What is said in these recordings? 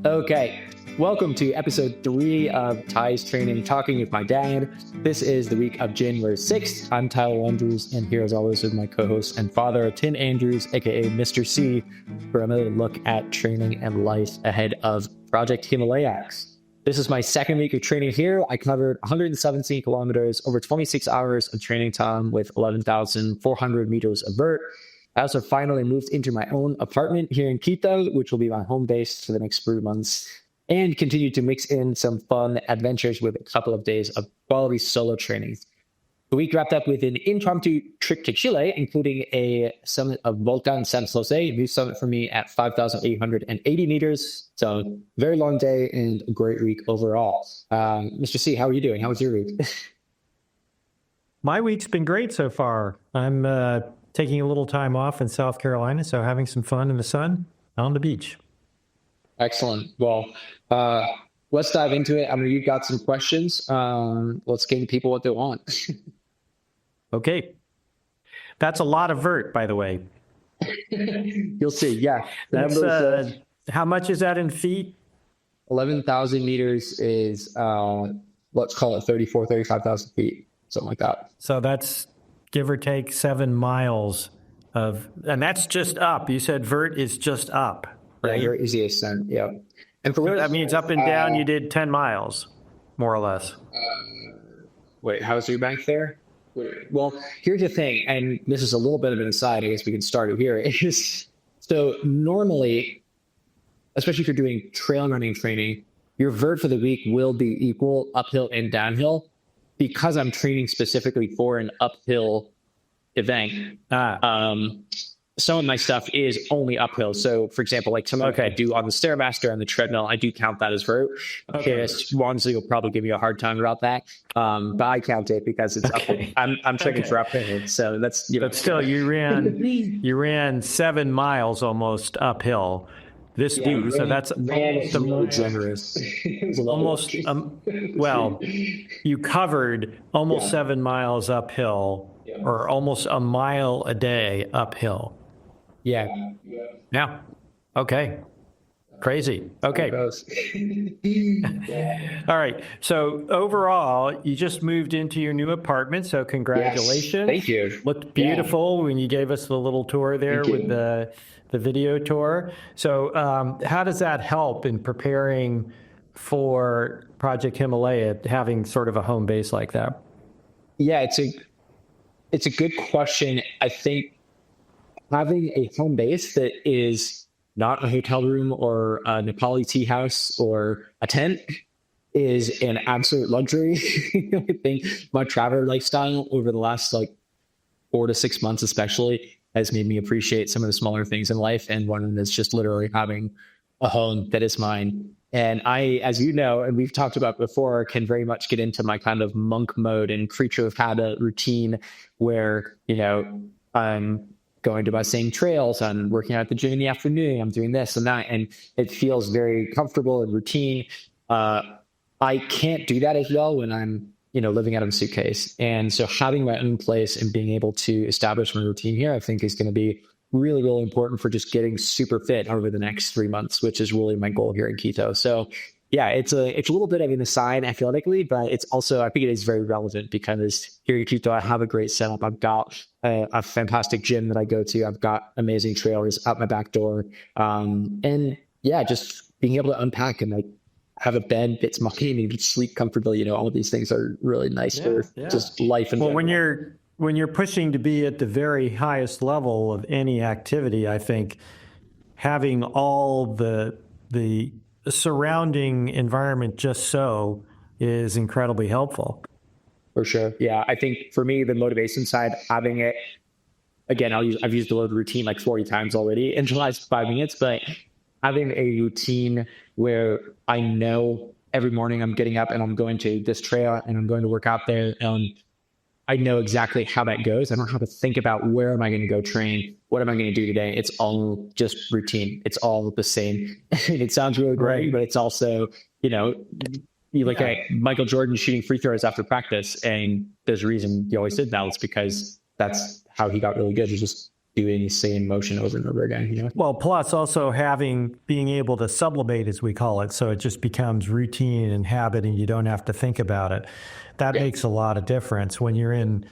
Okay, welcome to episode 3 of Ty's Training Talking with My Dad. This is the week of January 6th. I'm Tyler Andrews, and here as always with my co-host and father, Tim Andrews, aka Mr. C, for another look at training and life ahead of Project Himalaya. This is my second week of training here. I covered 117 kilometers, over 26 hours of training time with 11,400 meters of vert. I also finally moved into my own apartment here in Quito, which will be my home base for the next 3 months, and continue to mix in some fun adventures with a couple of days of quality solo training. The week wrapped up with an impromptu trip to Chile, including a summit of Volcan San Jose, a new summit for me at 5,880 meters. So very long day and a great week overall. Mr. C, how are you doing? How was your week? My week's been great so far. I'm taking a little time off in South Carolina, so having some fun in the sun on the beach. Excellent. Well, let's dive into it. I mean, you've got some questions. Let's give people what they want. Okay. That's a lot of vert, by the way. You'll see. Yeah. That's, how much is that in feet? 11,000 meters is, let's call it 35,000 feet, something like that. So that's give or take 7 miles of, and that's just up. You said vert is just up, right? Yeah, your easy ascent. Yeah. And for that means up and down, you did 10 miles, more or less. Wait, how's your bank there? Well, here's the thing, and this is a little bit of an aside. I guess we can start it here. So normally, especially if you're doing trail running training, your vert for the week will be equal uphill and downhill. Because I'm training specifically for an uphill event, some of my stuff is only uphill. So, for example, like something I do on the Stairmaster and the treadmill, I do count that as vert. Okay, Wansley will probably give me a hard time about that, but I count it because it's uphill. I'm training for uphill, so that's But still, you ran 7 miles almost uphill. So that's more generous. Almost, well, you covered almost 7 miles uphill, or almost a mile a day uphill. Yeah. Okay. Crazy. Okay. All right. So overall, you just moved into your new apartment. So congratulations. Yes, thank you. Looked beautiful when you gave us the little tour there with the video tour. So how does that help in preparing for Project Himalaya, having sort of a home base like that? Yeah, it's a good question. I think having a home base that is not a hotel room or a Nepali tea house or a tent is an absolute luxury. I think my traveler lifestyle over the last 4 to 6 months especially has made me appreciate some of the smaller things in life. And one of them is just literally having a home that is mine. And I, as you know, and we've talked about before, can very much get into my kind of monk mode and creature of habit routine where, I'm going to my same trails, I'm working out at the gym in the afternoon, I'm doing this and that, and it feels very comfortable and routine. I can't do that as well when I'm, living out of a suitcase. And so having my own place and being able to establish my routine here, I think is going to be really, really important for just getting super fit over the next 3 months, which is really my goal here in Quito. So yeah, it's a little bit of an aside athletically, but it's also, I think it is very relevant because here in Quito, I have a great setup. I've got a fantastic gym that I go to. I've got amazing trailers out my back door. And yeah, just being able to unpack and have a bed that's mine and sleep comfortably, all of these things are really nice for just life. Well, when you're pushing to be at the very highest level of any activity, I think having all the surrounding environment just so is incredibly helpful. For sure. Yeah. I think for me, the motivation side, having it, again, I've used the word routine 40 times already in the last 5 minutes, but having a routine where I know every morning I'm getting up and I'm going to this trail and I'm going to work out there, and I know exactly how that goes. I don't have to think about where am I going to go train? What am I going to do today? It's all just routine. It's all the same. It sounds really great, but it's also, you look at Michael Jordan shooting free throws after practice, and there's a reason he always did that. It's because that's how he got really good, is just doing the same motion over and over again, you know? Well, plus also being able to sublimate, as we call it, so it just becomes routine and habit, and you don't have to think about it. That makes a lot of difference when you're in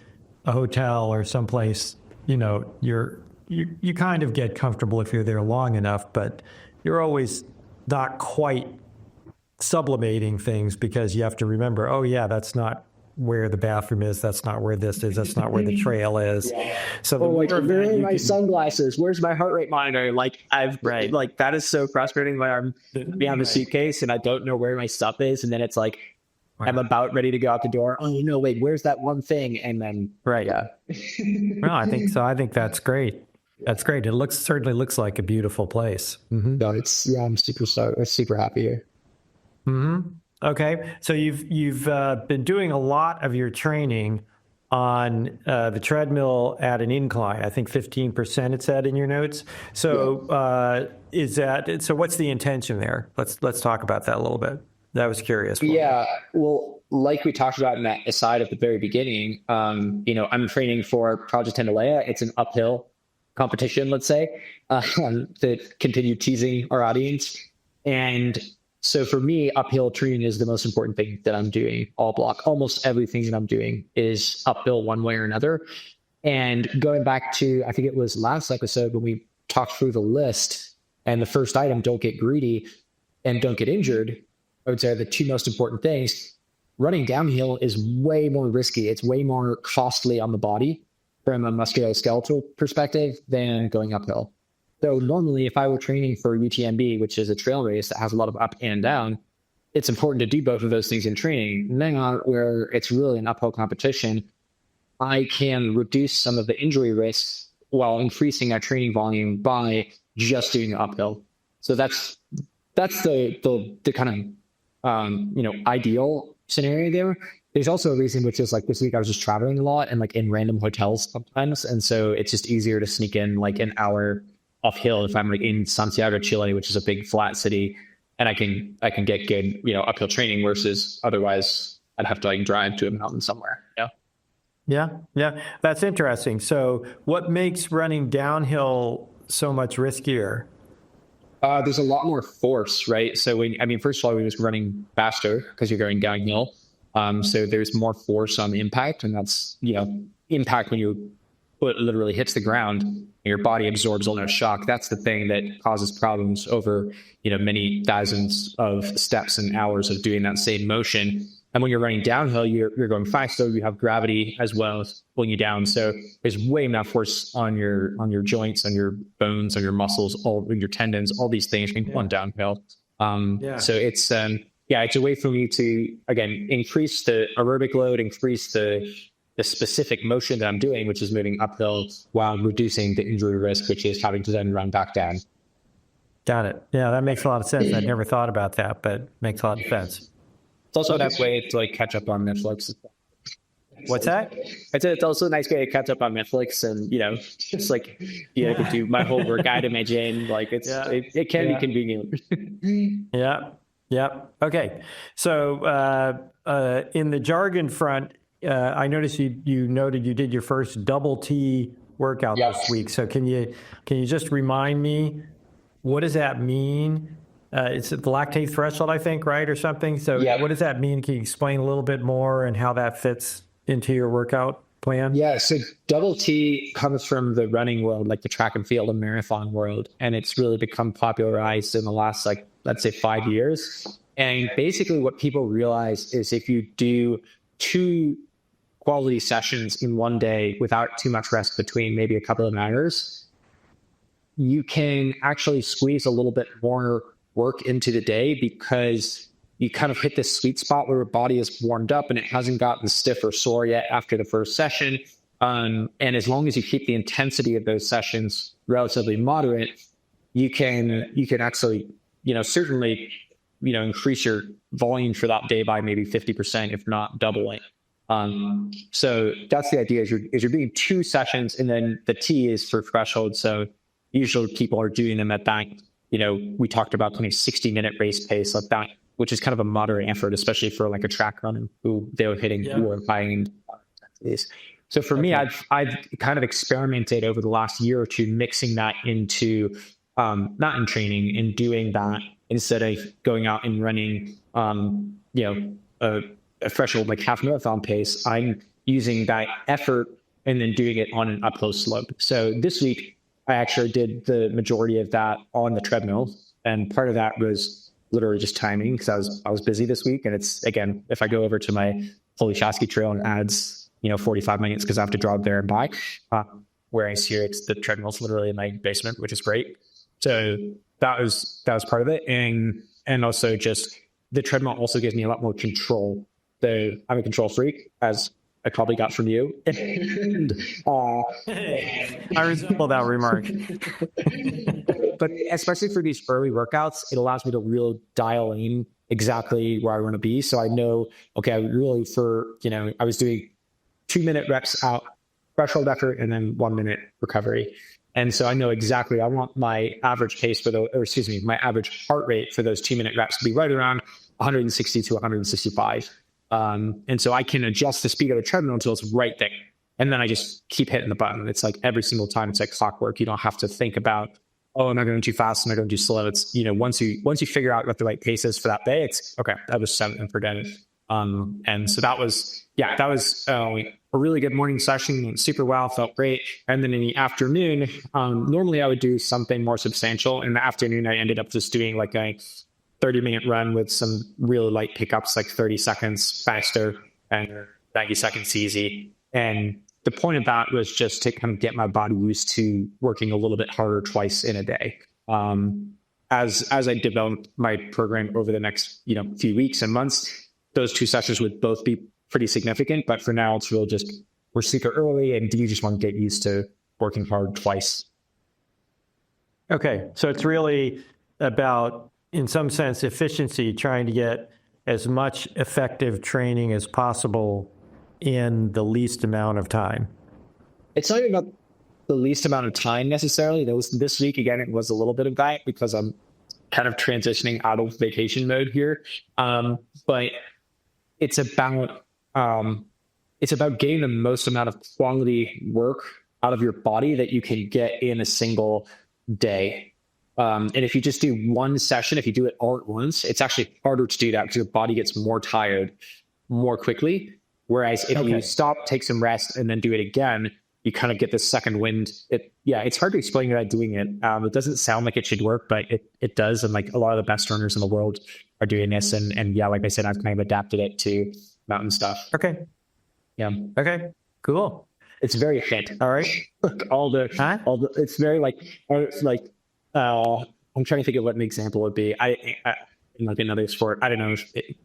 a hotel or someplace. You know, you kind of get comfortable if you're there long enough, but you're always not quite sublimating things because you have to remember, oh yeah, that's not where the bathroom is, that's not where this is, that's not where the trail is. So where are my sunglasses? Where's my heart rate monitor? Like like that is so frustrating when I'm behind the suitcase and I don't know where my stuff is, and then it's like I'm about ready to go out the door. Oh no, wait, where's that one thing? And then No, I think so. I think that's great. That's great. It certainly looks like a beautiful place. Mm-hmm. No, I'm super happy here. Mm-hmm. Okay, so you've been doing a lot of your training on the treadmill at an incline. I think 15% it said in your notes. So what's the intention there? Let's talk about that a little bit. I was curious. Yeah, well, like we talked about in that aside at the very beginning, I'm training for Project Himalaya. It's an uphill competition, let's say, to continue teasing our audience. And so for me, uphill training is the most important thing that I'm doing all block. Almost everything that I'm doing is uphill one way or another. And going back to, I think it was last episode when we talked through the list, and the first item, don't get greedy and don't get injured, I would say are the two most important things. Running downhill is way more risky. It's way more costly on the body from a musculoskeletal perspective than going uphill. So normally, if I were training for UTMB, which is a trail race that has a lot of up and down, it's important to do both of those things in training. Now, where it's really an uphill competition, I can reduce some of the injury risks while increasing our training volume by just doing uphill. So that's the kind of ideal scenario there. There's also a reason, which is like this week I was just traveling a lot and like in random hotels sometimes, and so it's just easier to sneak in like an hour uphill if I'm like in Santiago, Chile, which is a big flat city, and I can get good, uphill training versus otherwise I'd have to like drive to a mountain somewhere. Yeah. That's interesting. So what makes running downhill so much riskier? There's a lot more force, right? So first of all, we're just running faster because you're going downhill. So there's more force on impact, and that's, impact when your foot literally hits the ground and your body absorbs all that shock. That's the thing that causes problems over, many thousands of steps and hours of doing that same motion. And when you're running downhill, you're going faster. You have gravity as well as pulling you down. So there's way more force on your joints, on your bones, on your muscles, all your tendons, all these things can go on downhill. So it's it's a way for me to, again, increase the aerobic load, increase the specific motion that I'm doing, which is moving uphill, while reducing the injury risk, which is having to then run back down. Got it. Yeah, that makes a lot of sense. I'd never thought about that, but makes a lot of sense. It's also a nice way to like catch up on Netflix. What's that? I'd say it's also a nice way to catch up on Netflix, and just like I could do my whole workout in my gym. Like it can be convenient. Yeah. Okay. So in the jargon front, I noticed you noted you did your first double T workout this week. So can you just remind me, what does that mean? It's the lactate threshold, I think, right, or something. So what does that mean? Can you explain a little bit more and how that fits into your workout plan? Yeah, so double T comes from the running world, like the track and field and marathon world, and it's really become popularized in the last, let's say 5 years. And basically what people realize is if you do 2 quality sessions in one day without too much rest between, maybe a couple of hours, you can actually squeeze a little bit more work into the day because you kind of hit this sweet spot where your body is warmed up and it hasn't gotten stiff or sore yet after the first session. And as long as you keep the intensity of those sessions relatively moderate, you can actually, certainly, increase your volume for that day by maybe 50%, if not doubling. So that's the idea is you're doing 2 sessions, and then the T is for threshold. So usually people are doing them at that, we talked about 60-minute race pace like that, which is kind of a moderate effort, especially for like a track runner who they're hitting more high intensities. So for me, I've kind of experimented over the last year or two, mixing that into not in training, in doing that instead of going out and running, a threshold like half marathon pace. I'm using that effort and then doing it on an uphill slope. So this week, I actually did the majority of that on the treadmill, and part of that was literally just timing because I was busy this week, and it's again, if I go over to my Holy Shasky Trail and adds 45 minutes because I have to drive there and back. Whereas here, it's the treadmill's literally in my basement, which is great. So that was part of it, and also just the treadmill also gives me a lot more control. So I'm a control freak, as I probably got from you. And, I resemble that remark. But especially for these early workouts, it allows me to really dial in exactly where I want to be. So I know, okay, I was doing 2-minute reps out, threshold effort, and then 1-minute recovery. And so I know exactly, I want my average pace my average heart rate for those 2-minute reps to be right around 160 to 165. And so I can adjust the speed of the treadmill until it's right there. And then I just keep hitting the button. It's like every single time, it's like clockwork. You don't have to think about, am I going too fast? Am I going too slow? It's, once you figure out what the right pace is for that day, it's okay, that was set and forget it. And so that was a really good morning session, went super well, felt great. And then in the afternoon, normally I would do something more substantial. In the afternoon, I ended up just doing like a 30-minute run with some really light pickups, like 30 seconds faster and 90 seconds easy. And the point of that was just to kind of get my body used to working a little bit harder twice in a day. As I developed my program over the next few weeks and months, those two sessions would both be pretty significant. But for now, it's really just we're super early, and you just want to get used to working hard twice. Okay, so it's really about, in some sense, efficiency, trying to get as much effective training as possible in the least amount of time. It's not even about the least amount of time necessarily. This week, again, it was a little bit of that because I'm kind of transitioning out of vacation mode here. But it's about getting the most amount of quality work out of your body that you can get in a single day. And if you just do one session, if you do it all at once, it's actually harder to do that because your body gets more tired more quickly. Whereas if you stop, take some rest, and then do it again, you kind of get this second wind. It's hard to explain without doing it. It doesn't sound like it should work, but it does. And like a lot of the best runners in the world are doing this. And like I said, I've kind of adapted it to mountain stuff. Okay. Yeah. Okay. Cool. It's very fit. All right. It's very I'm trying to think of what an example would be. Like another sport, I don't know,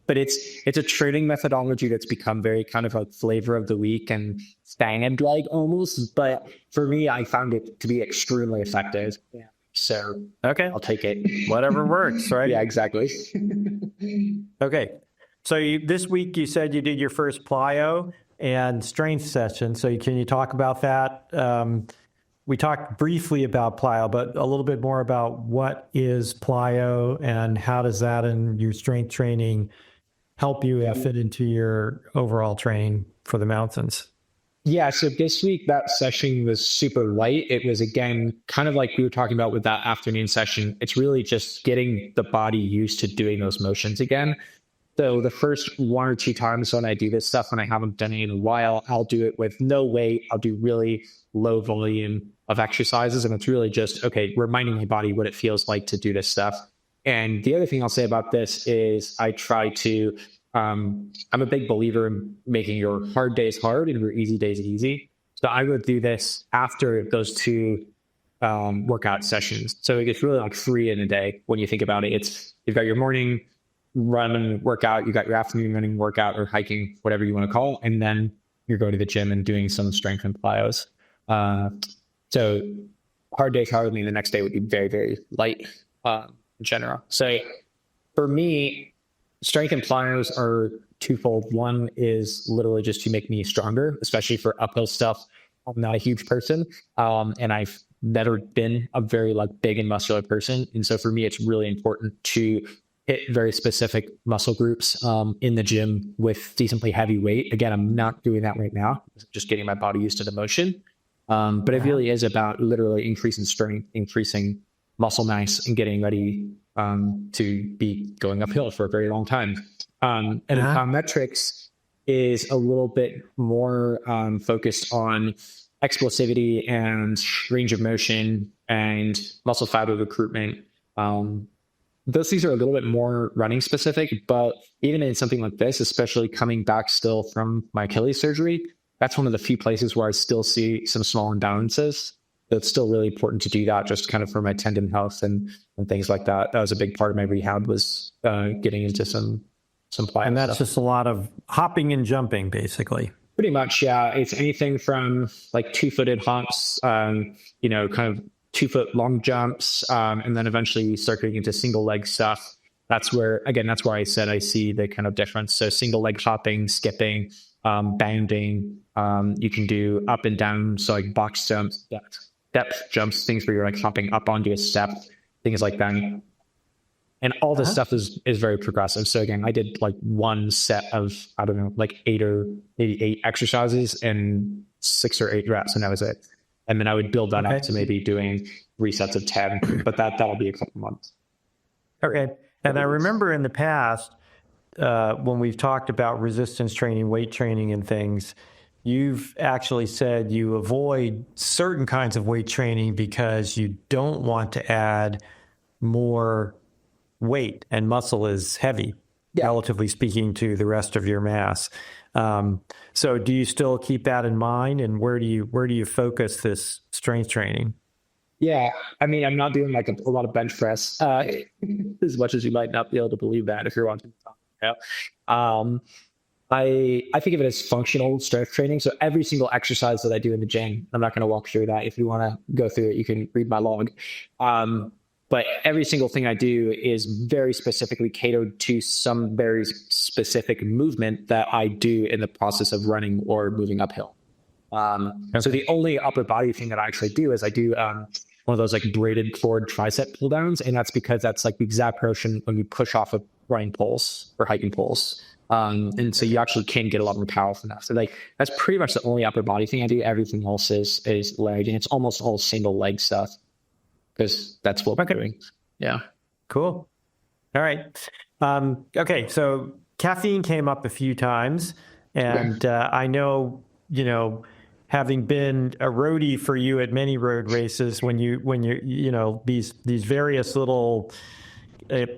but it's a training methodology that's become very kind of a flavor of the week and standard like almost. But for me, I found it to be extremely effective. Yeah. So I'll take it. Whatever works, right? Yeah, exactly. Okay. So this week you said you did your first plyo and strength session. So can you talk about that? We talked briefly about plyo, but a little bit more about what is plyo and how does that and your strength training help you fit into your overall training for the mountains? Yeah, so this week that session was super light. It was, again, kind of like we were talking about with that afternoon session. It's really just getting the body used to doing those motions again. So the first 1 or 2 times when I do this stuff, when I haven't done it in a while, I'll do it with no weight. I'll do really low volume of exercises. And it's really just, reminding my body what it feels like to do this stuff. And the other thing I'll say about this is I try to, I'm a big believer in making your hard days hard and your easy days easy. So I would do this after those 2 workout sessions. So it's really like 3 in a day when you think about it. You've got your morning run and workout, you got your afternoon running workout or hiking, whatever you want to call, and then you're going to the gym and doing some strength and plyos. So hard day, hard, the next day would be very, very light in general. So for me, strength and plyos are twofold. One is literally just to make me stronger, especially for uphill stuff. I'm not a huge person, and I've never been a very big and muscular person. And so for me, it's really important to hit very specific muscle groups in the gym with decently heavy weight. Again, I'm not doing that right now. Just getting my body used to the motion. But it really is about literally increasing strength, increasing muscle mass, and getting ready to be going uphill for a very long time. And plyometrics is a little bit more focused on explosivity and range of motion and muscle fiber recruitment. Those things are a little bit more running specific, but even in something like this, especially coming back still from my Achilles surgery, that's one of the few places where I still see some small imbalances. It's still really important to do that just kind of for my tendon health and things like that. That was a big part of my rehab, was getting into some plyo. And that's just a lot of hopping and jumping, basically. Pretty much, yeah. It's anything from like 2-footed hops, kind of 2-foot long jumps, and then eventually you start getting into single leg stuff. That's where I said I see the kind of difference. So single leg hopping, skipping, bounding. You can do up and down, so like box jumps, depth jumps, things where you're like hopping up onto a step, things like that. And all this stuff is very progressive. So again, I did like one set of, I don't know, like 8 or maybe 8 exercises and 6 or 8 reps, and that was it. And then I would build that up to maybe doing 3 sets of 10, but that'll be a couple months. Okay. And I remember in the past, when we've talked about resistance training, weight training and things, you've actually said you avoid certain kinds of weight training because you don't want to add more weight, and muscle is heavy, relatively speaking, to the rest of your mass. So do you still keep that in mind, and where do you focus this strength training? Yeah, I mean, I'm not doing like a lot of bench press as much as you might not be able to believe that if you're watching the talk. I think of it as functional strength training. So every single exercise that I do in the gym, I'm not going to walk through that. If you want to go through it, you can read my log. But every single thing I do is very specifically catered to some very specific movement that I do in the process of running or moving uphill. So the only upper body thing that I actually do is I do one of those like braided forward tricep pull downs. And that's because that's like the exact motion when you push off of running poles or hiking poles. And so you actually can get a lot more power from that. So like, that's pretty much the only upper body thing I do. Everything else is leg, and it's almost all single leg stuff, because that's what we're doing. Yeah. Cool. All right. Okay. So caffeine came up a few times, and I know, having been a roadie for you at many road races, when you're these various little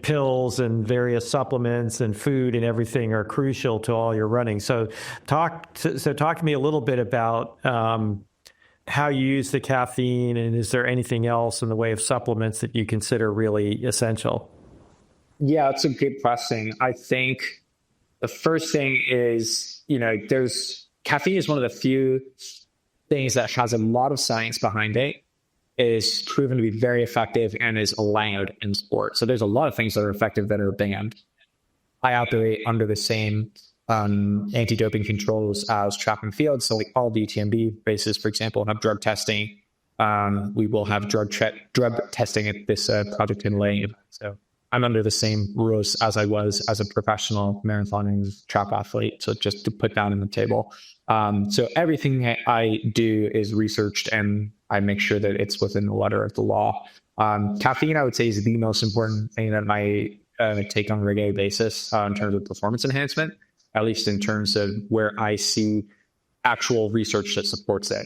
pills and various supplements and food and everything are crucial to all your running. So talk to me a little bit about how you use the caffeine, and is there anything else in the way of supplements that you consider really essential? Yeah, it's a good question. I think the first thing is, caffeine is one of the few things that has a lot of science behind it, is proven to be very effective, and is allowed in sport. So there's a lot of things that are effective that are banned. I operate under the same anti-doping controls as track and field. So like all DTMB races, for example, have drug testing. We will have drug testing at this Project Himalaya. So I'm under the same rules as I was as a professional marathon and track athlete. So just to put that on the table. So everything that I do is researched, and I make sure that it's within the letter of the law. Caffeine, I would say, is the most important thing that I take on a regular basis in terms of performance enhancement, at least in terms of where I see actual research that supports it.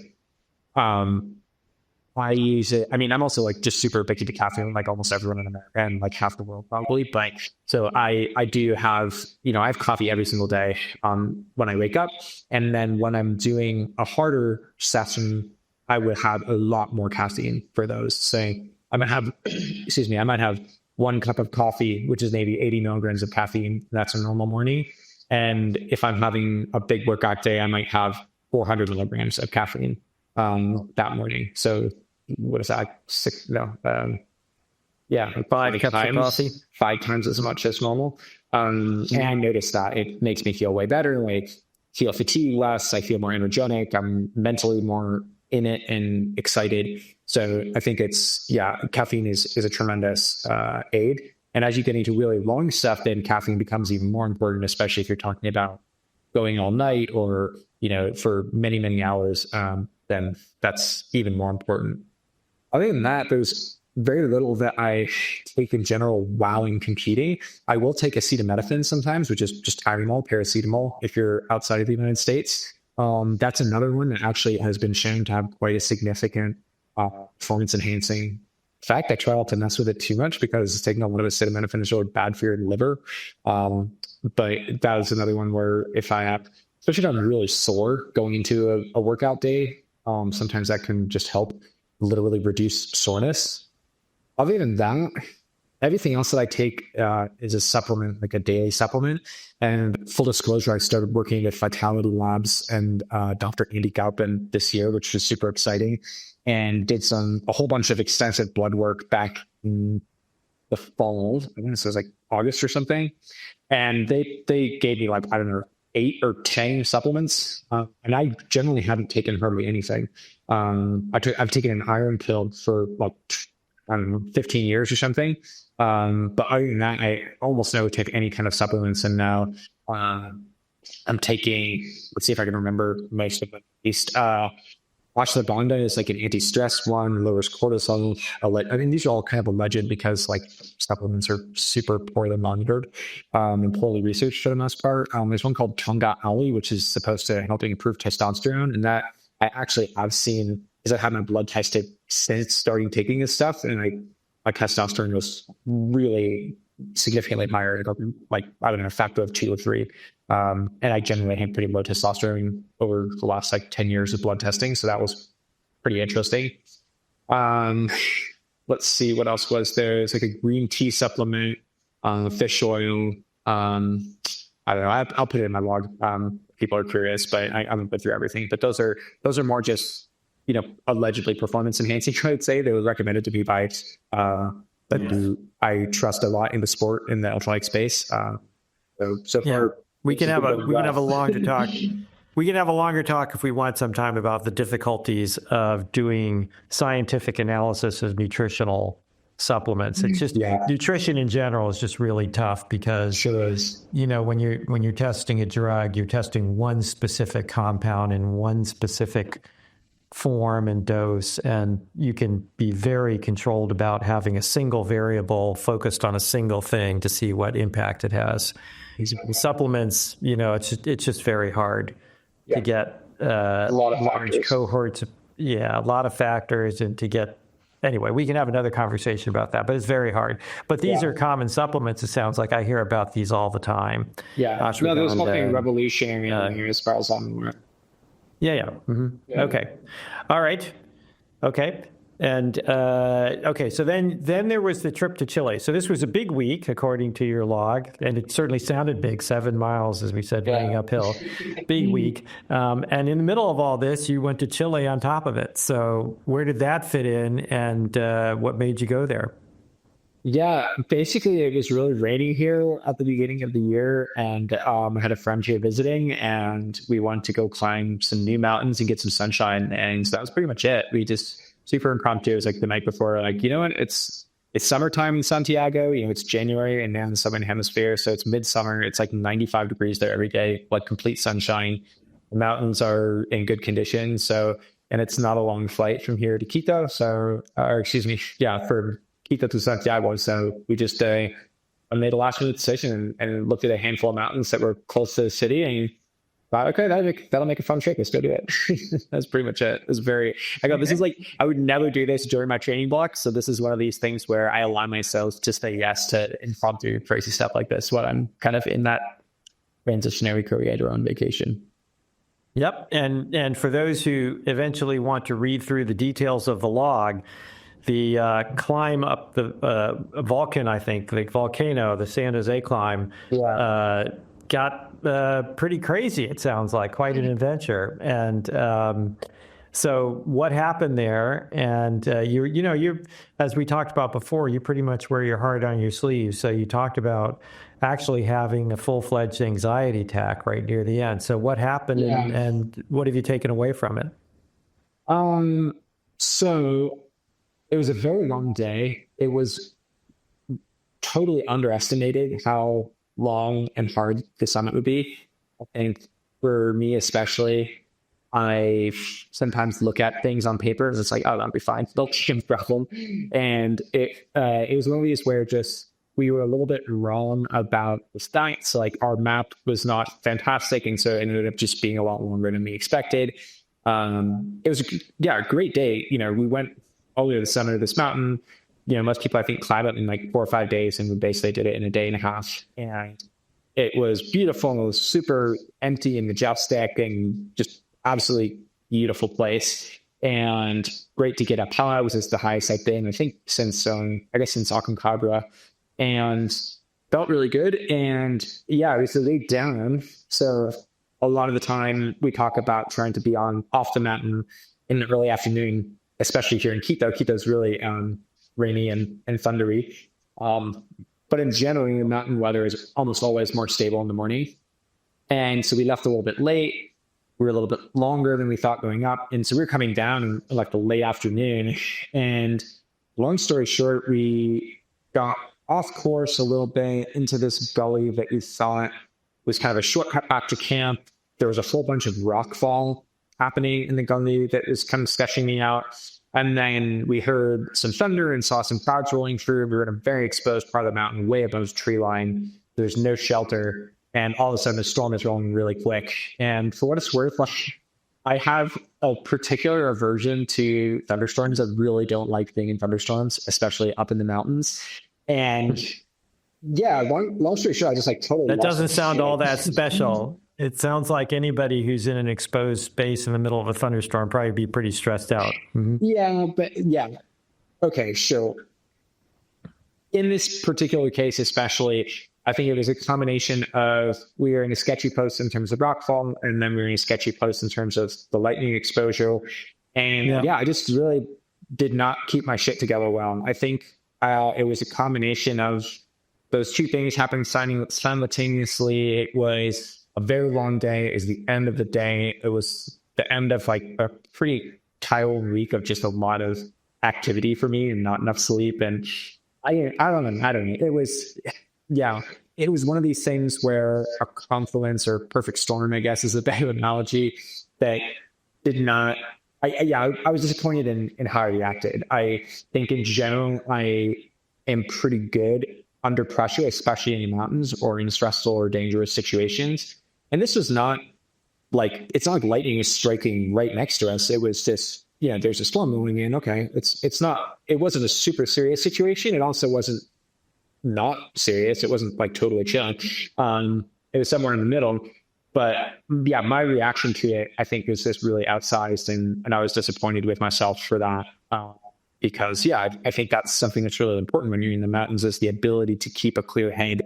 I use it. I mean, I'm also like just super addicted to caffeine, like almost everyone in America and like half the world probably. But so I do have, I have coffee every single day when I wake up. And then when I'm doing a harder session, I would have a lot more caffeine for those. So I might have, I might have 1 cup of coffee, which is maybe 80 milligrams of caffeine. That's a normal morning. And if I'm having a big workout day, I might have 400 milligrams of caffeine that morning. So what is that? 5 cups of coffee, 5 times as much as normal. And I noticed that it makes me feel way better. Like feel fatigue less. I feel more energetic. I'm mentally more in it and excited. So I think caffeine is a tremendous aid. And as you get into really long stuff, then caffeine becomes even more important, especially if you're talking about going all night or, for many, many hours, then that's even more important. Other than that, there's very little that I take in general while in competing. I will take acetaminophen sometimes, which is just Tylenol, paracetamol, if you're outside of the United States. That's another one that actually has been shown to have quite a significant performance enhancing effect. I try not to mess with it too much because taking a lot of acetaminophen is really bad for your liver. But that is another one where if I have, especially if I'm really sore going into a workout day, sometimes that can just help literally reduce soreness. Other than that, everything else that I take is a supplement, like a daily supplement. And full disclosure, I started working at Vitality Labs and Dr. Andy Galpin this year, which was super exciting, and did a whole bunch of extensive blood work back in the fall. I think this was like August or something. And they gave me like, I don't know, 8 or 10 supplements. And I generally haven't taken hardly anything. I've taken an iron pill for like, I don't know, 15 years or something. But other than that, I almost never take any kind of supplements. And now I'm taking, let's see if I can remember most of them. At least ashwagandha is like an anti-stress one, lowers cortisol. I mean, these are all kind of alleged because like supplements are super poorly monitored and poorly researched for the most part. There's one called Tonga Ali, which is supposed to help improve testosterone. And that I actually have seen, because I had my blood tested since starting taking this stuff, and my testosterone was really significantly higher, like, I don't know, a factor of 2 or 3. And I generally had pretty low testosterone over the last like 10 years of blood testing. So that was pretty interesting. Let's see, what else was there? It's like a green tea supplement, fish oil. I don't know. I'll put it in my log. People are curious, but I haven't been through everything. But those are more just, allegedly performance enhancing, I would say. They were recommended to me by who I trust a lot in the sport, in the ultralight space. So far, we can have a longer talk. We can have a longer talk if we want sometime about the difficulties of doing scientific analysis of nutritional supplements. It's just nutrition in general is just really tough because when you're testing a drug, you're testing one specific compound in one specific form and dose, and you can be very controlled about having a single variable focused on a single thing to see what impact it has. Supplements, it's just very hard to get a lot of large factors. cohorts. A lot of factors, and to get. Anyway, we can have another conversation about that, but it's very hard. But these are common supplements. It sounds like I hear about these all the time. Yeah, no, there's nothing revolutionary as far as I'm aware. Mm-hmm. Yeah. Okay. All right. Okay. And so then there was the trip to Chile. So this was a big week, according to your log, and it certainly sounded big, 7 miles, as we said, running uphill. Big week. And in the middle of all this, you went to Chile on top of it. So where did that fit in, and what made you go there? Yeah, basically it was really rainy here at the beginning of the year, and I had a friend here visiting, and we wanted to go climb some new mountains and get some sunshine, and so that was pretty much it. We just super impromptu. It was like the night before, like, what, it's summertime in Santiago, it's January and now in the Southern Hemisphere, so it's midsummer. It's like 95 degrees there every day, like complete sunshine. The mountains are in good condition, and it's not a long flight from here to Quito, from Quito to Santiago. So we just made a last minute decision and looked at a handful of mountains that were close to the city, and thought, okay, that'll make a fun trip. Let's go do it. That's pretty much it. This is like, I would never do this during my training block. So this is one of these things where I allow myself to say yes to impromptu crazy stuff like this when I'm kind of in that transitionary career on vacation. Yep. And for those who eventually want to read through the details of the log, the climb up the Volcan, I think, the volcano, the San Jose climb, got pretty crazy. It sounds like quite an adventure. And so what happened there? And you, as we talked about before, you pretty much wear your heart on your sleeve. So you talked about actually having a full-fledged anxiety attack right near the end. So what happened, and what have you taken away from it? So it was a very long day. It was totally underestimated how long and hard the summit would be. And for me, especially, I sometimes look at things on paper and it's like, oh, that'll be fine. They'll be no problem. And it was one of these where just we were a little bit wrong about the science. So like our map was not fantastic. And so it ended up just being a lot longer than we expected. It was, a great day. We went all the way to the summit of this mountain. Most people, I think, climb it in like 4 or 5 days, and we basically did it in a day and a half. And it was beautiful. It was super empty and majestic and just absolutely beautiful place. And great to get up high. It was just the highest I've been, I think, since Aconcagua. And felt really good. And yeah, it was a day down. So a lot of the time we talk about trying to be off the mountain in the early afternoon, especially here in Quito. Quito's really rainy and thundery. But in general, the mountain weather is almost always more stable in the morning. And so we left a little bit late. We were a little bit longer than we thought going up. And so we were coming down in like the late afternoon. And long story short, we got off course a little bit into this gully that we thought was kind of a shortcut back to camp. There was a whole bunch of rockfall happening in the gully that was kind of sketching me out. And then we heard some thunder and saw some clouds rolling through. We were in a very exposed part of the mountain, way above the tree line. There's no shelter. And all of a sudden, the storm is rolling really quick. And for what it's worth, I have a particular aversion to thunderstorms. I really don't like being in thunderstorms, especially up in the mountains. And yeah, long story short, I just totally. That doesn't sound all that special. It sounds like anybody who's in an exposed space in the middle of a thunderstorm probably be pretty stressed out. Mm-hmm. Yeah. Okay, so in this particular case, especially, I think it was a combination of we were in a sketchy post in terms of rockfall, and then we were in a sketchy post in terms of the lightning exposure. And I just really did not keep my shit together well. I think it was a combination of those two things happening simultaneously. It was a very long day. It was the end of the day. It was the end of like a pretty tired week of just a lot of activity for me and not enough sleep. And I don't know. It was one of these things where a confluence or perfect storm, I guess, is a better analogy, that did not. I was disappointed in how I reacted. I think in general, I am pretty good under pressure, especially in the mountains or in stressful or dangerous situations. And this was not it's not like lightning is striking right next to us. It was just, there's a storm moving in. Okay. It wasn't a super serious situation. It also wasn't not serious. It wasn't totally chilling. It was somewhere in the middle. But yeah, my reaction to it, I think, is just really outsized. And I was disappointed with myself for that. Because I think that's something that's really important when you're in the mountains, is the ability to keep a clear head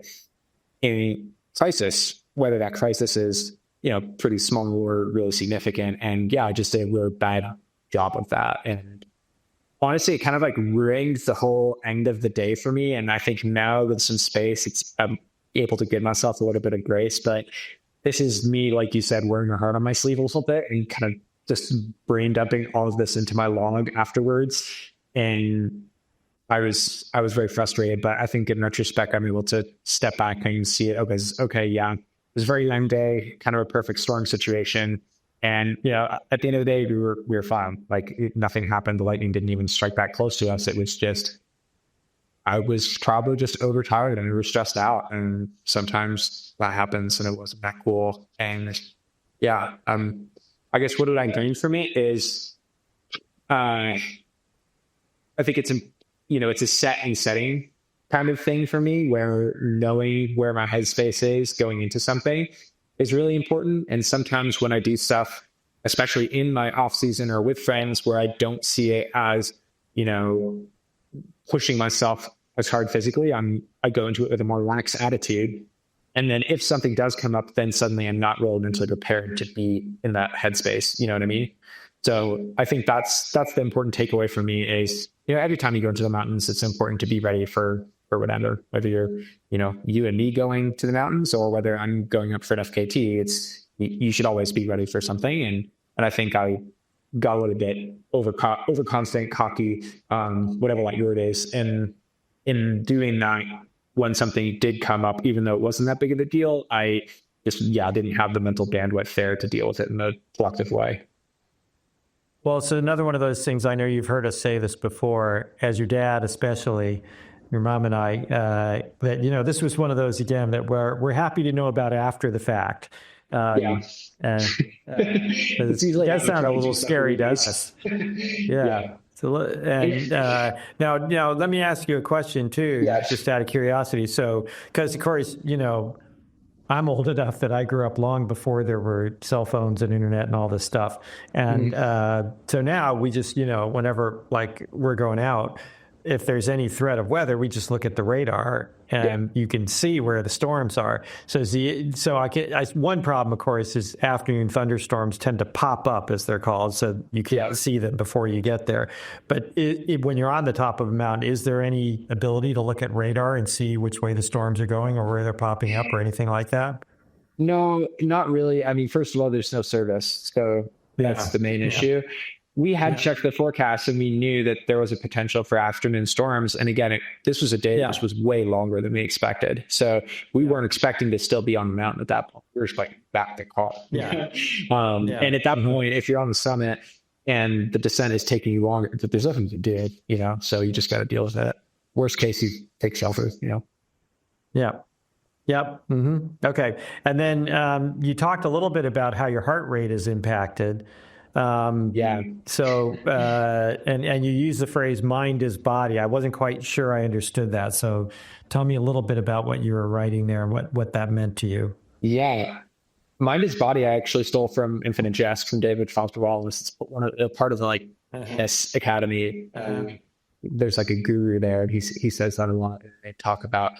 in crisis, whether that crisis is, pretty small or really significant. And I just did a really bad job of that. And honestly, it kind of ruined the whole end of the day for me. And I think now with some space, I'm able to give myself a little bit of grace. But this is me, like you said, wearing a heart on my sleeve a little bit and kind of just brain dumping all of this into my log afterwards. And I was very frustrated, but I think in retrospect, I'm able to step back and see it. It was a very long day, kind of a perfect storm situation. And, at the end of the day, we were fine. Nothing happened. The lightning didn't even strike back close to us. It was just, I was probably just overtired and we were stressed out. And sometimes that happens and it wasn't that cool. And I guess what did I gain from it is, I think it's a set and setting kind of thing for me, where knowing where my headspace is going into something is really important. And sometimes when I do stuff, especially in my off season or with friends, where I don't see it as, pushing myself as hard physically, I go into it with a more relaxed attitude. And then if something does come up, then suddenly I'm not really mentally prepared to be in that headspace. You know what I mean? So I think that's the important takeaway for me is, every time you go into the mountains, it's important to be ready for whatever, whether you're, you and me going to the mountains or whether I'm going up for an FKT, you should always be ready for something. And I think I got a little bit overconfident, cocky, whatever that word is. And in doing that, when something did come up, even though it wasn't that big of a deal, I just, didn't have the mental bandwidth there to deal with it in a collective way. Well, so another one of those things, I know you've heard us say this before, as your dad especially, your mom and I, that, this was one of those, again, that we're happy to know about after the fact. And it does sound a little scary, does it? Yeah. So, and now let me ask you a question too, just out of curiosity. So, because of course, I'm old enough that I grew up long before there were cell phones and internet and all this stuff. And so now we just, whenever like we're going out, if there's any threat of weather, we just look at the radar and you can see where the storms are. So one problem, of course, is afternoon thunderstorms tend to pop up, as they're called, so you can't see them before you get there. But when you're on the top of a mountain, is there any ability to look at radar and see which way the storms are going or where they're popping up or anything like that? No, not really. I mean, first of all, there's no service, so that's the main issue. We had checked the forecast and we knew that there was a potential for afternoon storms. And again, this was a day that was way longer than we expected. So we weren't expecting to still be on the mountain at that point. We were just like back to call. And at that point, if you're on the summit and the descent is taking you longer, there's nothing to do, so you just got to deal with it. Worst case, you take shelter, Yeah. Yep. Mm-hmm. Okay. And then you talked a little bit about how your heart rate is impacted. So, and you use the phrase mind is body. I wasn't quite sure I understood that. So tell me a little bit about what you were writing there and what that meant to you. Yeah. Mind is body. I actually stole from Infinite Jest from David Foster-Wallace. It's part of the S Academy. There's like a guru there and he says that a lot. They talk about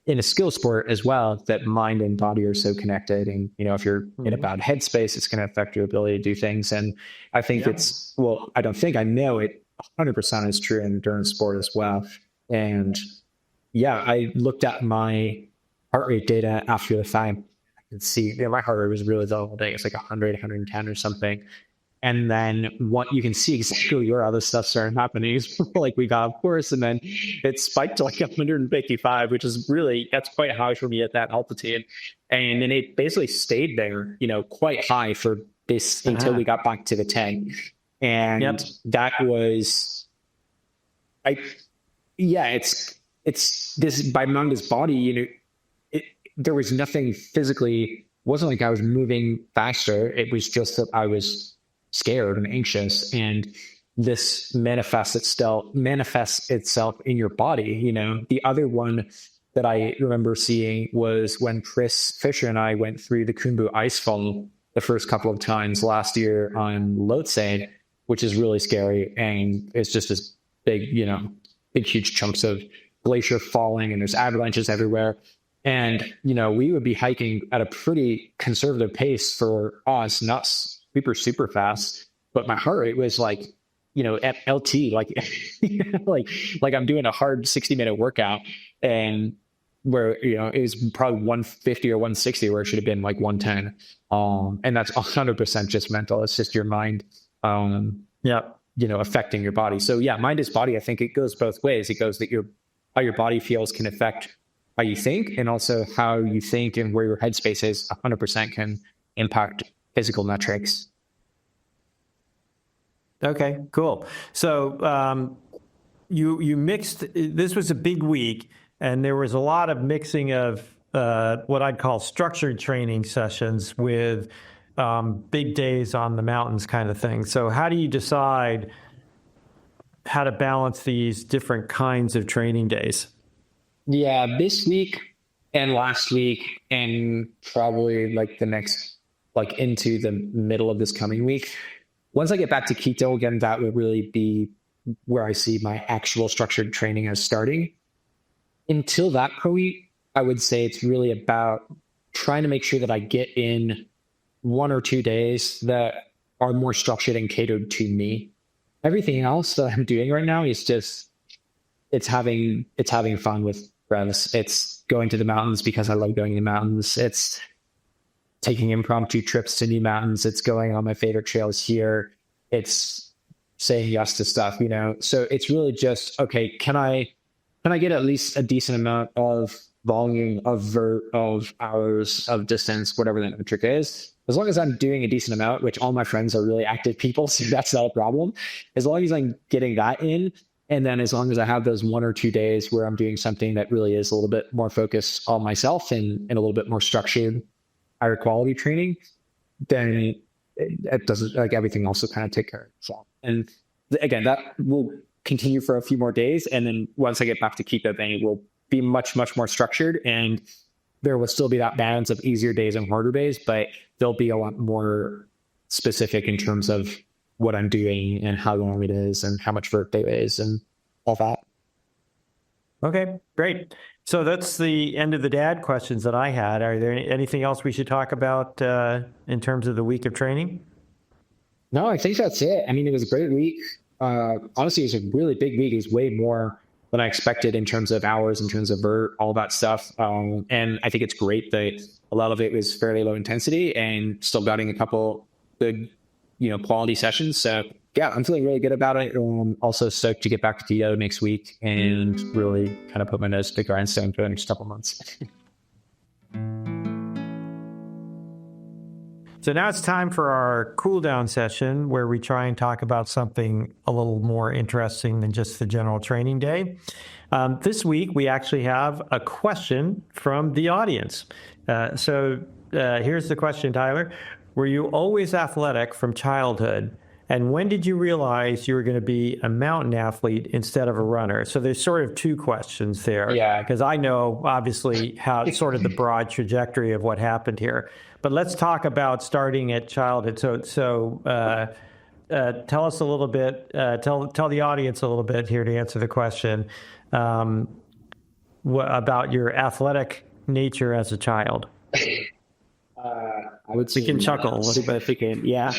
in a skill sport as well, that mind and body are so connected. And, if you're in a bad headspace, it's going to affect your ability to do things. And I think I know it 100% is true in endurance sport as well. And I looked at my heart rate data after the fact. I could see my heart rate was really low all day. It's like 100, 110 or something. And then what you can see exactly where other stuff started happening is like we got off course and then it spiked to like 155, which is that's quite high for me at that altitude. And then it basically stayed there, quite high for this until we got back to the 10. And that was, it's this by mind is body, there was nothing physically, wasn't like I was moving faster. It was just that I was scared and anxious, and this manifests itself in your body. The other one that I remember seeing was when Chris Fisher and I went through the Khumbu Icefall the first couple of times last year on Lhotse, which is really scary, and it's just this big huge chunks of glacier falling, and there's avalanches everywhere. And we would be hiking at a pretty conservative pace for us, not super fast, but my heart rate was like, at LT, like, like I'm doing a hard 60-minute workout, and where, it was probably 150 or 160 where it should have been like 110. And that's 100% just mental. It's just your mind, affecting your body. So mind is body. I think it goes both ways. It goes that how your body feels can affect how you think, and also how you think and where your headspace is 100% can impact physical metrics. Okay, cool. So you mixed, this was a big week, and there was a lot of mixing of what I'd call structured training sessions with big days on the mountains kind of thing. So how do you decide how to balance these different kinds of training days? Yeah, this week and last week, and probably like the next, like into the middle of this coming week. Once I get back to Quito again, that would really be where I see my actual structured training as starting. Until that point, I would say it's really about trying to make sure that I get in 1 or 2 days that are more structured and catered to me. Everything else that I'm doing right now is just, it's having fun with friends. It's going to the mountains because I love going to the mountains. It's taking impromptu trips to new mountains. It's going on my favorite trails here. It's saying yes to stuff, So it's really just, okay, can I and I get at least a decent amount of volume of of hours of distance, whatever that metric is. As long as I'm doing a decent amount, which all my friends are really active people, so that's not a problem. As long as I'm getting that in, and then as long as I have those 1 or 2 days where I'm doing something that really is a little bit more focused on myself and a little bit more structured, higher quality training, then it doesn't, like, everything also kind of take care of itself. And again, that will continue for a few more days. And then once I get back to Quito, then it will be much, much more structured. And there will still be that balance of easier days and harder days, but there'll be a lot more specific in terms of what I'm doing and how long it is and how much work day it is and all that. Okay, great. So that's the end of the dad questions that I had. Are there anything else we should talk about in terms of the week of training? No, I think that's it. I mean, it was a great week. Honestly, it was a really big week. It was way more than I expected in terms of hours, in terms of vert, all that stuff. And I think it's great that a lot of it was fairly low intensity and still getting a couple good, quality sessions. So yeah, I'm feeling really good about it. I'm also stoked to get back to Quito next week and really kind of put my nose to the grindstone for the next couple months. So now it's time for our cool down session where we try and talk about something a little more interesting than just the general training day. This week, we actually have a question from the audience. So here's the question, Tyler. Were you always athletic from childhood? And when did you realize you were going to be a mountain athlete instead of a runner? So there's sort of two questions there. Yeah. Because I know, obviously, how sort of the broad trajectory of what happened here. But let's talk about starting at childhood. So tell us a little bit, tell the audience a little bit here to answer the question about your athletic nature as a child. I would say we can chuckle a little bit if we can. Yeah.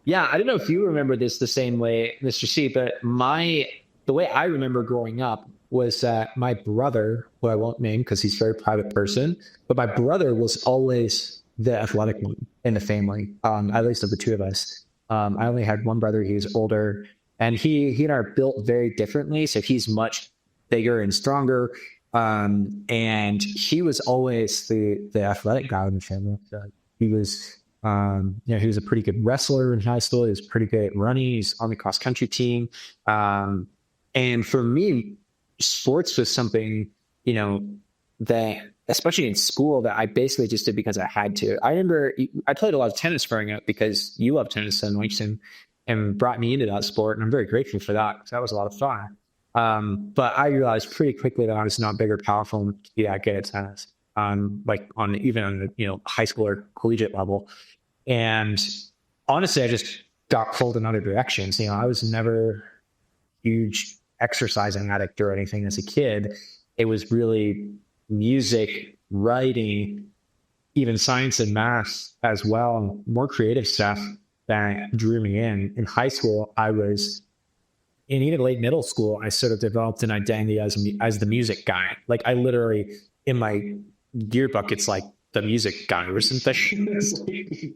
Yeah, I don't know if you remember this the same way, Mr. C, but the way I remember growing up was that my brother, who I won't name because he's a very private person, but my brother was always the athletic one in the family, at least of the two of us. I only had one brother. He was older, and he and I are built very differently. So he's much bigger and stronger. And he was always the athletic guy in the family. So he was, he was a pretty good wrestler in high school. He was pretty good at running. He's on the cross country team. And for me, sports was something, that, especially in school, that I basically just did because I had to. I remember I played a lot of tennis growing up because you love tennis and liked him and brought me into that sport. And I'm very grateful for that because that was a lot of fun. But I realized pretty quickly that I was not big or powerful to be that good at tennis, even on the high school or collegiate level. And honestly, I just got pulled in other directions. I was never a huge exercising addict or anything as a kid. It was really music, writing, even science and math as well, more creative stuff that drew me in. In high school, and even late middle school, I sort of developed an identity as the music guy. Like, I literally, in my yearbook, it's like the music guy or something.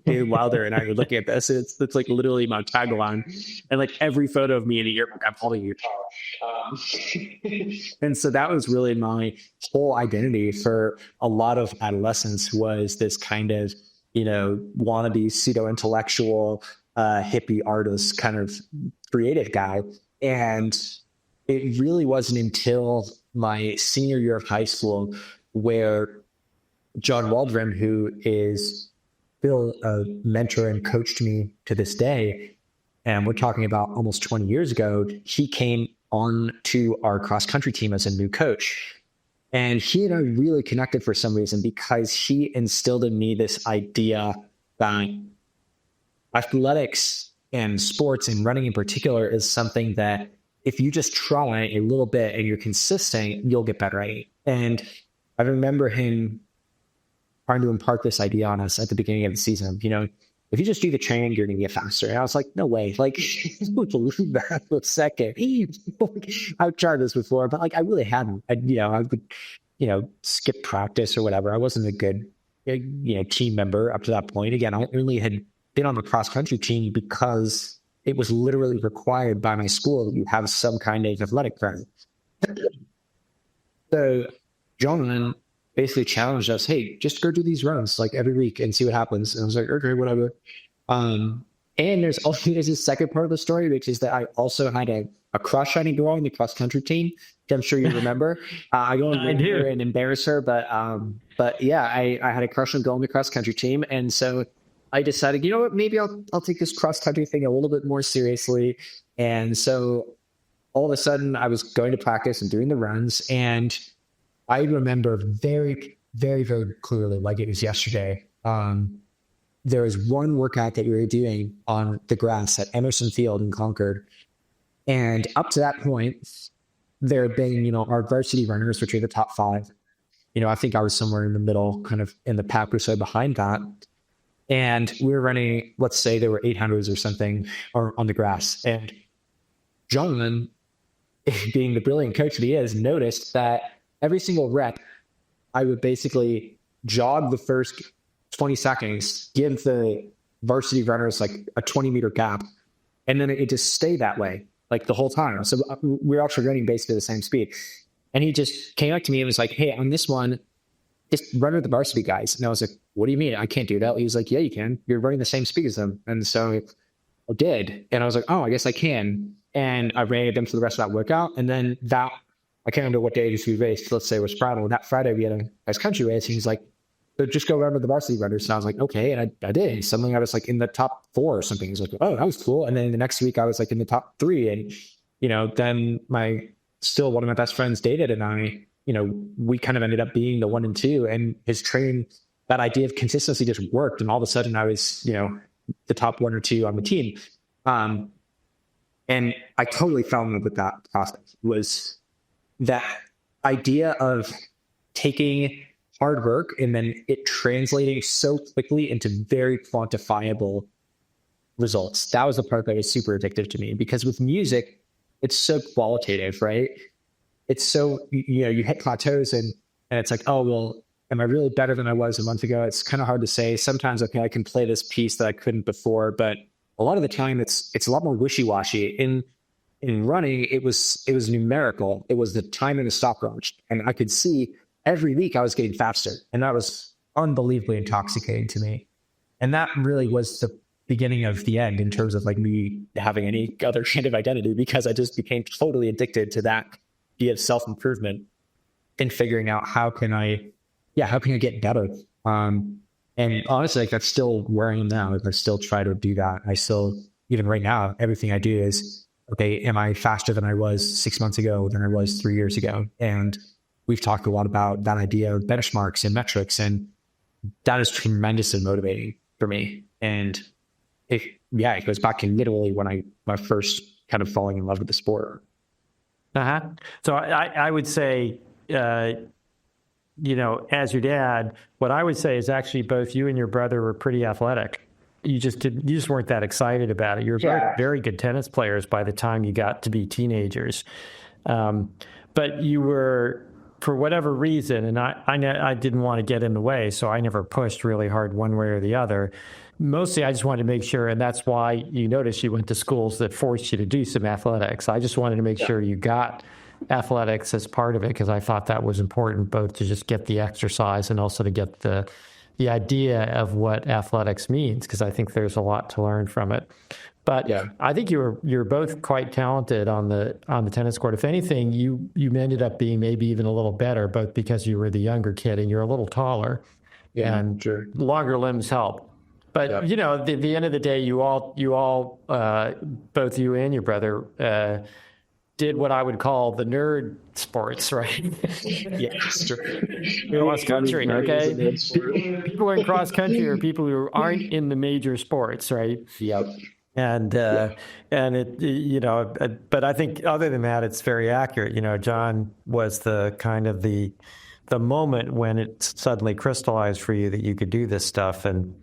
David Wilder and I were looking at this. It's like literally my tagline. And like every photo of me in a yearbook, I'm holding a guitar. And so that was really my whole identity for a lot of adolescence, was this kind of, wannabe pseudo-intellectual, hippie artist kind of creative guy. And it really wasn't until my senior year of high school where John Waldron, who is still a mentor and coached me to this day, and we're talking about almost 20 years ago, he came on to our cross-country team as a new coach. And he and I really connected for some reason because he instilled in me this idea that athletics and sports and running in particular is something that if you just try a little bit and you're consistent, you'll get better at it. And I remember him trying to impart this idea on us at the beginning of the season. If you just do the training, you're going to get faster. And I was like, no way. Like, I don't believe that for a second. I've tried this before, but I really hadn't. I would, skip practice or whatever. I wasn't a good, team member up to that point. Again, I only had been on the cross country team because it was literally required by my school that you have some kind of athletic program. So John basically challenged us, hey, just go do these runs like every week and see what happens. And I was like, okay, whatever. And there's a second part of the story, which is that I also had a crush on a girl in the cross country team, which I'm sure you remember. I won't name her and embarrass her, but yeah, I had a crush on a girl in the cross country team. And so I decided, you know what, maybe I'll take this cross country thing a little bit more seriously. And so all of a sudden I was going to practice and doing the runs, and I remember very, very, very clearly, like it was yesterday. There was one workout that we were doing on the grass at Emerson Field in Concord. And up to that point, there had been, our varsity runners, which are the top 5. I think I was somewhere in the middle, kind of in the pack or so behind that. And we were running, let's say there were 800s or something or on the grass. And John, being the brilliant coach that he is, noticed that every single rep, I would basically jog the first 20 seconds, give the varsity runners like a 20-meter gap, and then it just stayed that way like the whole time. So we're actually running basically the same speed. And he just came up to me and was like, hey, on this one, just run with the varsity guys. And I was like, what do you mean? I can't do that. He was like, yeah, you can. You're running the same speed as them. And so I did. And I was like, oh, I guess I can. And I ran them for the rest of that workout. And then I can't remember what day we raced. Let's say it was Friday. And that Friday we had a cross country race. And he's like, so just go run with the varsity runners. And I was like, okay. And I did. Suddenly I was like in the top 4 or something. He's like, oh, that was cool. And then the next week I was like in the top 3. And, then one of my best friends dated, and I, we kind of ended up being the 1 and 2, and his training, that idea of consistency just worked. And all of a sudden I was, the top 1 or 2 on the team. And I totally fell in love with that process. Was that idea of taking hard work and then it translating so quickly into very quantifiable results. That was the part that was super addictive to me, because with music, it's so qualitative, right? It's so, you hit plateaus and it's like, oh, well, am I really better than I was a month ago? It's kind of hard to say. Sometimes, okay, I can play this piece that I couldn't before, but a lot of the time it's a lot more wishy-washy. In running, it was numerical. It was the time in the stopwatch. And I could see every week I was getting faster. And that was unbelievably intoxicating to me. And that really was the beginning of the end in terms of like me having any other kind of identity, because I just became totally addicted to that idea of self-improvement and figuring out how can I get better? And honestly, like that's still where I am now. I still try to do that. I still, even right now, everything I do is, okay, am I faster than I was 6 months ago, than I was 3 years ago? And we've talked a lot about that idea of benchmarks and metrics, and that is tremendously motivating for me. And it goes back to literally when my first kind of falling in love with the sport. So I would say, as your dad, what I would say is actually both you and your brother were pretty athletic. You just weren't that excited about it. You were both very good tennis players by the time you got to be teenagers. But you were, for whatever reason, and I didn't want to get in the way, so I never pushed really hard one way or the other. Mostly I just wanted to make sure, and that's why you notice you went to schools that forced you to do some athletics. I just wanted to make sure you got athletics as part of it, because I thought that was important, both to just get the exercise and also to get the idea of what athletics means, because I think there's a lot to learn from it. But I think you're both quite talented on the tennis court. If anything, you ended up being maybe even a little better, both because you were the younger kid and you're a little taller, and longer limbs help. But at the end of the day, you all, both you and your brother, did what I would call the nerd sports, right? Yes, cross country, okay? People in cross country are people who aren't in the major sports, right? Yep. And it, but I think other than that, it's very accurate. John was the kind of the moment when it suddenly crystallized for you that you could do this stuff. And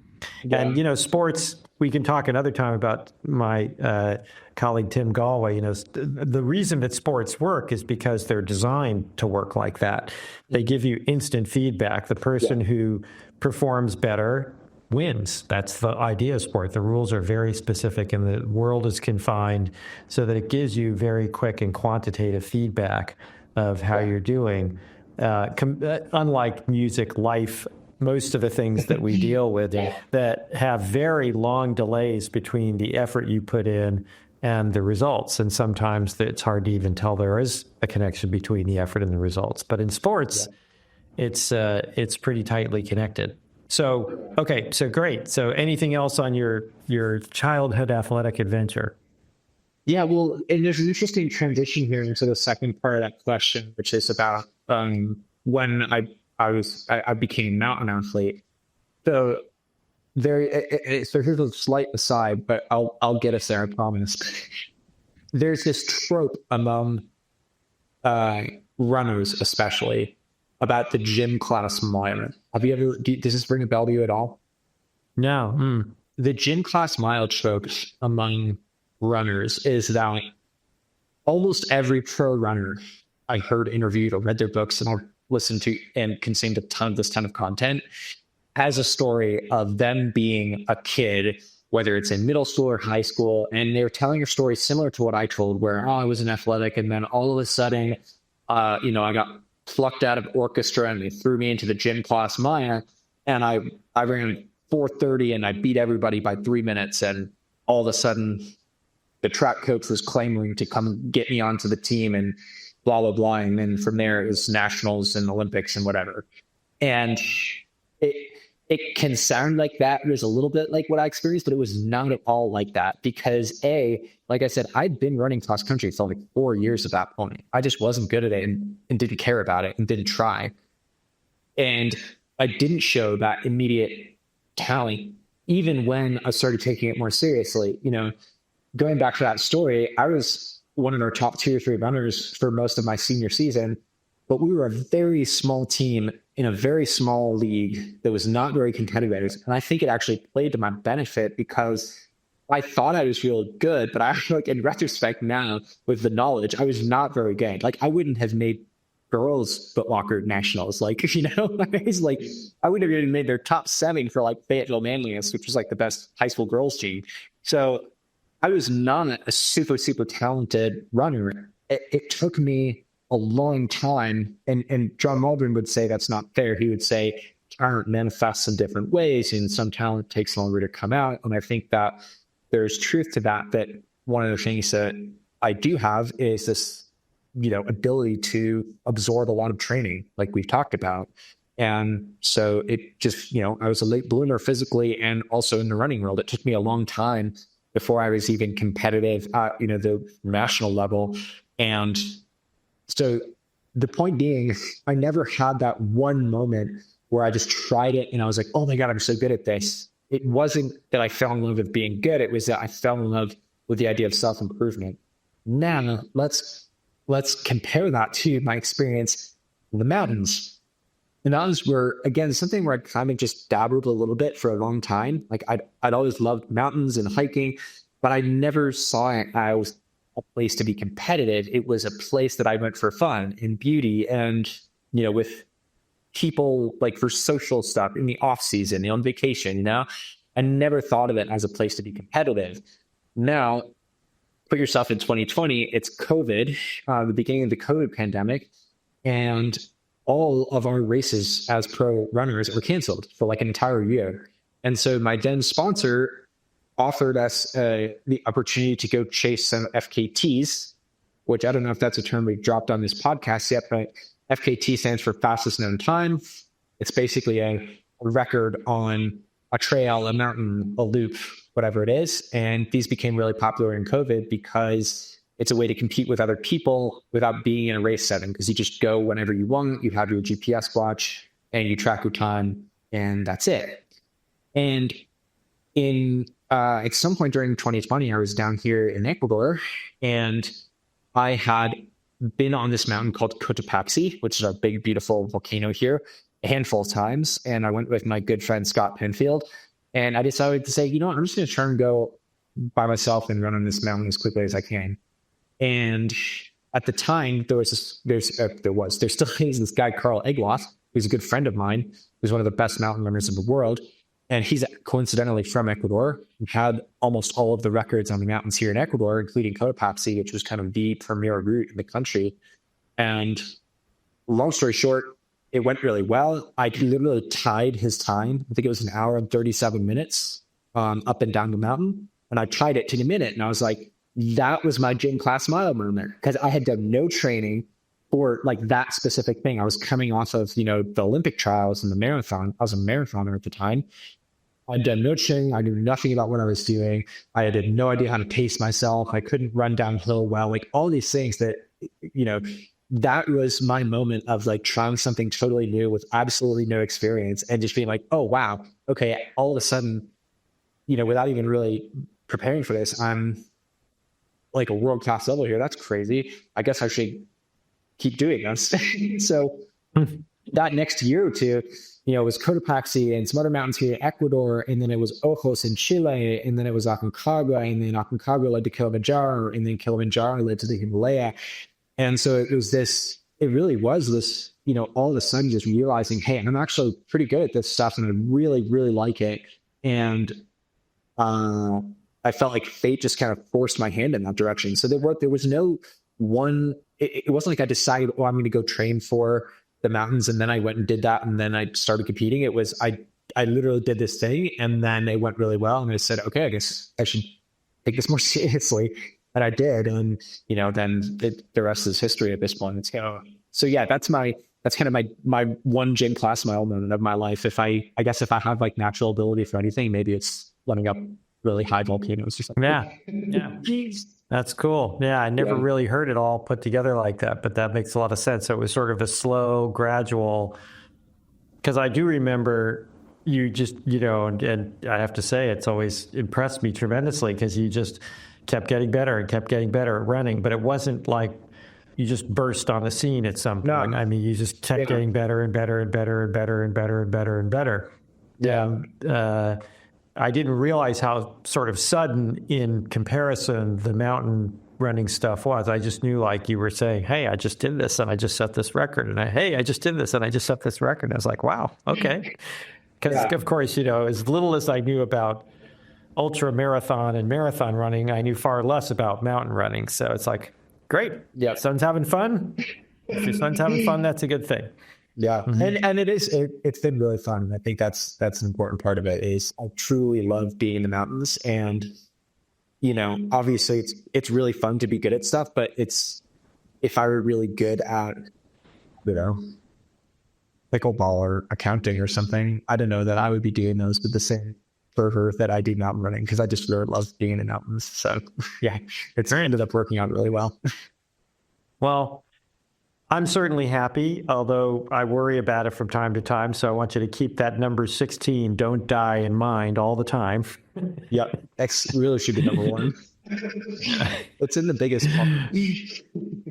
sports, we can talk another time about my colleague Tim Galway. The reason that sports work is because they're designed to work like that. They give you instant feedback. The person who performs better wins. That's the idea of sport. The rules are very specific and the world is confined so that it gives you very quick and quantitative feedback of how you're doing. Unlike music, life, most of the things that we deal with that have very long delays between the effort you put in and the results. And sometimes it's hard to even tell there is a connection between the effort and the results. But in sports, it's pretty tightly connected. So, okay, so great. So anything else on your childhood athletic adventure? Yeah, well, and there's an interesting transition here into the second part of that question, which is about when I became a mountain athlete. So so here's a slight aside, but I'll get us there, I promise. There's this trope among runners, especially, about the gym class mile. Have you ever? Does this ring a bell to you at all? No. The gym class mile trope among runners is that almost every pro runner I heard interviewed or read their books and I've listened to and consumed a ton of content has a story of them being a kid, whether it's in middle school or high school, and they're telling a story similar to what I told, where I was an athletic and then all of a sudden, I got plucked out of orchestra and they threw me into the gym class Maya, and I ran 4:30 and I beat everybody by 3 minutes, and all of a sudden the track coach was clamoring to come get me onto the team and blah, blah, blah. And then from there it was nationals and Olympics and whatever. And it can sound like that. It was a little bit like what I experienced, but it was not at all like that because like I said, I'd been running cross country for like 4 years at that point. I just wasn't good at it and didn't care about it and didn't try. And I didn't show that immediate talent, even when I started taking it more seriously. Going back to that story, I was one of our top 2 or 3 runners for most of my senior season, but we were a very small team in a very small league that was not very competitive. And I think it actually played to my benefit because I thought I was really good, but I feel like in retrospect now with the knowledge, I was not very good. Like I wouldn't have made girls footlocker nationals. I wouldn't have even made their top 7 for like Fayetteville Manliness, which was like the best high school girls team. So I was not a super, super talented runner. It took me a long time. And John Waldron would say that's not fair. He would say talent manifests in different ways and some talent takes longer to come out. And I think that there's truth to that one of the things that I do have is this, ability to absorb a lot of training, like we've talked about. And so it just, I was a late bloomer physically and also in the running world. It took me a long time before I was even competitive at, the national level. And so the point being, I never had that one moment where I just tried it and I was like, oh my God, I'm so good at this. It wasn't that I fell in love with being good. It was that I fell in love with the idea of self-improvement. Now let's compare that to my experience in the mountains. The mountains were, again, something where I kind of just dabbled a little bit for a long time. Like I'd always loved mountains and hiking, but I never saw it as a place to be competitive. It was a place that I went for fun and beauty and, with people, like for social stuff in the off season, on vacation, I never thought of it as a place to be competitive. Now, put yourself in 2020, it's COVID, the beginning of the COVID pandemic, and all of our races as pro runners were canceled for like an entire year. And so my then sponsor offered us the opportunity to go chase some FKTs, which I don't know if that's a term we've dropped on this podcast yet, but FKT stands for fastest known time. It's basically a record on a trail, a mountain, a loop, whatever it is. And these became really popular in COVID because it's a way to compete with other people without being in a race setting, because you just go whenever you want. You have your GPS watch and you track your time, and that's it. And at some point during 2020, I was down here in Ecuador, and I had been on this mountain called Cotopaxi, which is a big, beautiful volcano here, a handful of times. And I went with my good friend, Scott Penfield. And I decided to say, I'm just going to try and go by myself and run on this mountain as quickly as I can. And at the time, there still is this guy, Carl Egloff, who's a good friend of mine, who's one of the best mountain runners in the world. and he's coincidentally from Ecuador. He had almost all of the records on the mountains here in Ecuador, including Cotopaxi, which was kind of the premier route in the country. And long story short, it went really well. I literally tied his time. I think it was 1 hour and 37 minutes up and down the mountain. And I tied it to the minute. And I was like, that was my gym class mile moment, because I had done no training for like that specific thing. I was coming off of, the Olympic trials and the marathon. I was a marathoner at the time. I'd done no training. I knew nothing about what I was doing. I had no idea how to pace myself. I couldn't run downhill well, like all these things that, that was my moment of like trying something totally new with absolutely no experience and just being like, oh, wow. Okay. All of a sudden, without even really preparing for this, I'm like a world-class level here. That's crazy. I guess I should keep doing this. So that next year or two, it was Cotopaxi and some other mountains here in Ecuador. And then it was Ojos in Chile. And then it was Aconcagua. And then Aconcagua led to Kilimanjaro. And then Kilimanjaro led to the Himalaya. And so it really was this, all of a sudden just realizing, hey, I'm actually pretty good at this stuff and I really, really like it. And I felt like fate just kind of forced my hand in that direction. So there was no one, it wasn't like I decided, oh, I'm going to go train for the mountains. And then I went and did that. And then I started competing. It was, I literally did this thing and then it went really well. And I said, okay, I guess I should take this more seriously. And I did. And, then the rest is history at this point. So yeah, that's kind of my one gym class mile moment of my life. If I guess if I have like natural ability for anything, maybe it's running up really high volcanoes or something. Yeah. That's cool. Yeah. I never really heard it all put together like that, but that makes a lot of sense. So it was sort of a slow, gradual, because I do remember you just, and I have to say, it's always impressed me tremendously because you just kept getting better and kept getting better at running, but it wasn't like you just burst on the scene at some point. No. I mean, you just kept getting better and better and better and better and better and better and better. Yeah. I didn't realize how sort of sudden in comparison the mountain running stuff was. I just knew, like you were saying, hey, I just did this and I just set this record. And I just did this and I just set this record. And I was like, wow, okay. Because of course, as little as I knew about ultra marathon and marathon running, I knew far less about mountain running. So it's like, great. Yeah. Son's having fun. If your son's having fun, that's a good thing. Yeah. Mm-hmm. And it's been really fun. And I think that's an important part of it is I truly love being in the mountains. And, obviously it's really fun to be good at stuff, but if I were really good at, pickleball or accounting or something, I don't know that I would be doing those with the same fervor that I do mountain running, because I just really love being in the mountains. So yeah, it's ended up working out really well. Well, I'm certainly happy, although I worry about it from time to time. So I want you to keep that number 16, don't die, in mind all the time. Yeah, X really should be number one. It's in the biggest part.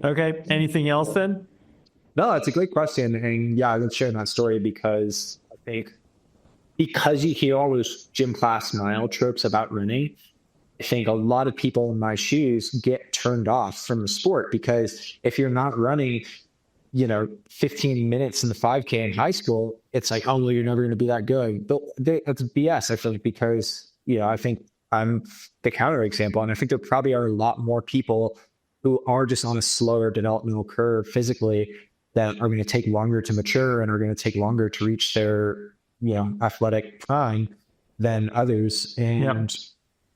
Okay. Anything else then? No, it's a great question. And yeah, I'm sharing that story because I think because you hear all those gym class mile tropes about running, I think a lot of people in my shoes get turned off from the sport, because if you're not running, 15 minutes in the 5K in high school, it's like, oh, well, you're never going to be that good. But that's BS, I feel like, because, I think I'm the counter example. And I think there probably are a lot more people who are just on a slower developmental curve physically that are going to take longer to mature and are going to take longer to reach their, athletic prime than others. And,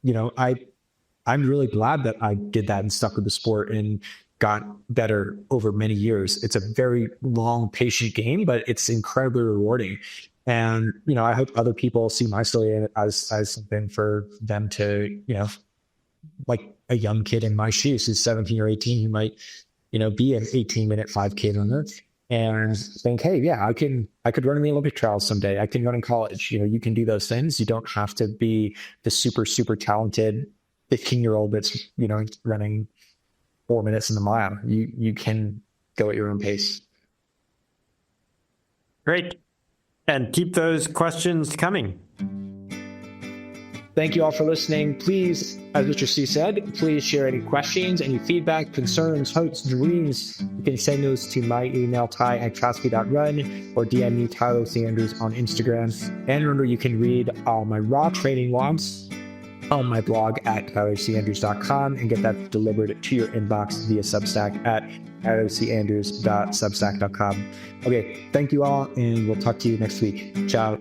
I'm really glad that I did that and stuck with the sport and got better over many years. It's a very long, patient game, but it's incredibly rewarding. And, I hope other people see my story as something for them to, like a young kid in my shoes who's 17 or 18, who might, be an 18-minute 5K runner and think, hey, yeah, I could run in the Olympic trials someday. I can run in college. You can do those things. You don't have to be the super, super talented 15-year-old that's, running 4 minutes in the mile. You can go at your own pace. Great. And keep those questions coming. Thank you all for listening. Please, as Mr. C said, please share any questions, any feedback, concerns, hopes, dreams. You can send those to my email, ty@chasky.run, or DM me, Tyler Sanders, on Instagram. And remember, you can read all my raw training logs on my blog at tylersanders.com and get that delivered to your inbox via Substack at tylersanders.substack.com. Okay, thank you all, and we'll talk to you next week. Ciao.